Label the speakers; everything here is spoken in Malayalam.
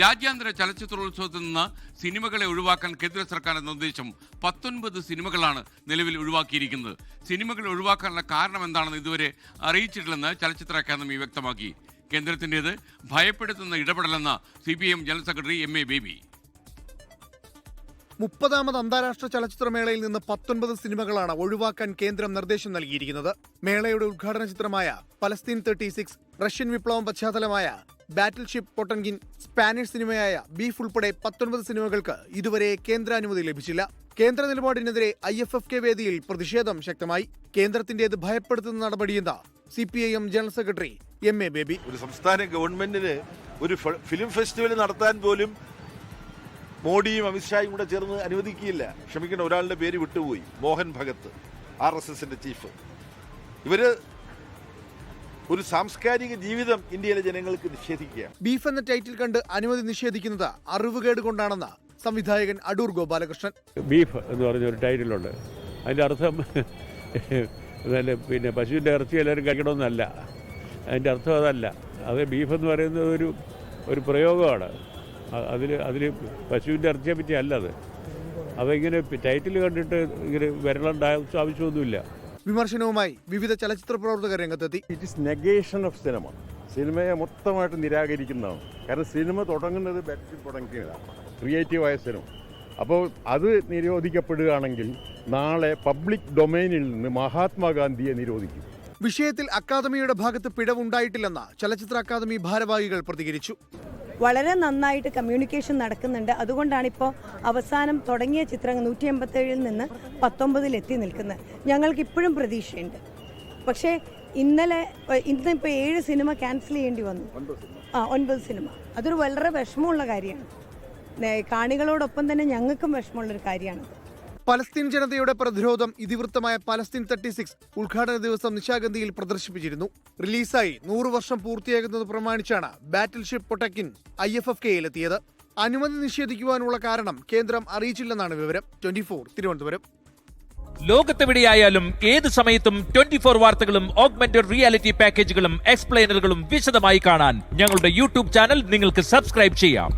Speaker 1: രാജ്യാന്തര ചലച്ചിത്രോത്സവത്തിൽ നിന്ന് സിനിമകളെ ഒഴിവാക്കാൻ കേന്ദ്ര സർക്കാരിന്റെ നിർദ്ദേശം 19 സിനിമകളാണ് നിലവിൽ ഒഴിവാക്കിയിരിക്കുന്നത്. സിനിമകൾ ഒഴിവാക്കാനുള്ള കാരണം എന്താണെന്ന് ഇതുവരെ അറിയിച്ചിട്ടില്ലെന്ന് ചലച്ചിത്ര അക്കാദമി വ്യക്തമാക്കി. കേന്ദ്രത്തിൻ്റേത് ഭയപ്പെടുത്തുന്ന ഇടപെടലെന്ന CPIM general secretary MA Baby.
Speaker 2: 30ാമത് അന്താരാഷ്ട്ര ചലച്ചിത്രമേളയിൽ നിന്ന് 19 സിനിമകളാണ് ഒഴിവാക്കാൻ കേന്ദ്രം നിർദ്ദേശം നൽകിയിരിക്കുന്നത്. മേളയുടെ ഉദ്ഘാടന ചിത്രമായ പലസ്തീൻ 36, റഷ്യൻ വിപ്ലവം പശ്ചാത്തലമായ ബാറ്റിൽഷിപ്പ് പൊട്ടൻകിൻ, സ്പാനിഷ് സിനിമയായ ബീഫ് ഉൾപ്പെടെ 19 സിനിമകൾക്ക് ഇതുവരെ കേന്ദ്രാനുമതി ലഭിച്ചില്ല. കേന്ദ്ര നിലപാടിനെതിരെ IFFK വേദിയിൽ പ്രതിഷേധം ശക്തമായി. കേന്ദ്രത്തിന്റേത് ഭയപ്പെടുത്തുന്ന നടപടിയെന്ന CPIM general secretary MA baby.
Speaker 3: ഒരു സംസ്ഥാന ഗവൺമെന്റിന് ഒരു ഫിലിം ഫെസ്റ്റിവൽ നടത്താൻ പോലും മോഡിയും അമിത്ഷായും കൂടെ ചേർന്ന് അനുവദിക്കുകയില്ല. ക്ഷമിക്കണം, ഒരാളുടെ പേര് വിട്ടുപോയി, മോഹൻ ഭഗത്, RSSന്റെ ചീഫ്. ഇവര് ഒരു സാംസ്കാരിക ജീവിതം ഇന്ത്യയിലെ ജനങ്ങൾക്ക് നിഷേധിക്കുകയാണ്.
Speaker 2: ബീഫ് എന്ന ടൈറ്റിൽ കണ്ട് അനുമതി നിഷേധിക്കുന്നത് അറിവുകേട് കൊണ്ടാണെന്ന് സംവിധായകൻ അടൂർ ഗോപാലകൃഷ്ണൻ.
Speaker 4: ബീഫ് എന്ന് പറഞ്ഞൊരു ടൈറ്റിലുണ്ട്. അതിൻ്റെ അർത്ഥം പിന്നെ പശുവിൻ്റെ ഇറച്ചി എല്ലാവരും കഴിക്കണമെന്നല്ല. അതിൻ്റെ അർത്ഥം അതല്ല. അത് ബീഫ് എന്ന് പറയുന്നത് ഒരു പ്രയോഗമാണ്. അതിൽ പശുവിൻ്റെ ഇറച്ചിയെ പറ്റി അല്ല അത്. അതിങ്ങനെ ടൈറ്റിൽ കണ്ടിട്ട് ഇങ്ങനെ വരേണ്ട ആവശ്യമൊന്നുമില്ല.
Speaker 2: വിമർശനവുമായി വിവിധ ചലച്ചിത്ര പ്രവർത്തകർ രംഗത്തെത്തി.
Speaker 5: It is negation of cinema. സിനിമയെ മൊത്തമായിട്ട് നിരാകരിക്കുന്നതാണ്. കാരണം സിനിമ തുടങ്ങുന്നത് തുടങ്ങിയതാണ്, ക്രിയേറ്റീവായ സിനിമ. അപ്പോൾ അത് നിരോധിക്കപ്പെടുകയാണെങ്കിൽ നാളെ പബ്ലിക് ഡൊമൈനിൽ നിന്ന് മഹാത്മാഗാന്ധിയെ നിരോധിക്കും.
Speaker 2: വിഷയത്തിൽ അക്കാദമിയുടെ ഭാഗത്ത് പിഴവുണ്ടായിട്ടില്ലെന്ന് ചലച്ചിത്ര അക്കാദമി ഭാരവാഹികൾ പ്രതികരിച്ചു.
Speaker 6: വളരെ നന്നായിട്ട് കമ്മ്യൂണിക്കേഷൻ നടക്കുന്നുണ്ട്. അതുകൊണ്ടാണ് ഇപ്പോൾ അവസാനം തുടങ്ങിയ ചിത്രങ്ങൾ 187 നിന്ന് 19 എത്തി നിൽക്കുന്നത്. ഞങ്ങൾക്ക് ഇപ്പോഴും പ്രതീക്ഷയുണ്ട്. പക്ഷേ ഇന്നിപ്പോൾ 7 സിനിമ ക്യാൻസൽ ചെയ്യേണ്ടി വന്നു. 9 സിനിമ. അതൊരു വളരെ വിഷമമുള്ള കാര്യമാണ്. കാണികളോടൊപ്പം തന്നെ ഞങ്ങൾക്കും വിഷമമുള്ളൊരു കാര്യമാണ്.
Speaker 2: പലസ്തീൻ ജനതയുടെ പ്രതിരോധം ഇതിവൃത്തമായ പലസ്തീൻ 36 ഉദ്ഘാടന ദിവസം നിശാഗന്ധിയിൽ പ്രദർശിപ്പിച്ചിരുന്നു. റിലീസായി 100 വർഷം പൂർത്തിയാകുന്നത് പ്രമാണിച്ചാണ് ബാറ്റിൽഷിപ്പ് പൊട്ടക്കിൻ IFFKയിലെത്തിയത്. അനുമതി നിഷേധിക്കുവാനുള്ള കാരണം കേന്ദ്രം അറിയിച്ചില്ലെന്നാണ് വിവരം. 24 തിരുവനന്തപുരം.
Speaker 7: ലോകത്തെവിടെയായാലും ഏത് സമയത്തും 24 വാർത്തകളും ഓഗ്മെന്റഡ് റിയാലിറ്റി പാക്കേജുകളും എക്സ്പ്ലെയിനറുകളും വിശദമായി കാണാൻ ഞങ്ങളുടെ YouTube ചാനൽ നിങ്ങൾക്ക് സബ്സ്ക്രൈബ് ചെയ്യാം.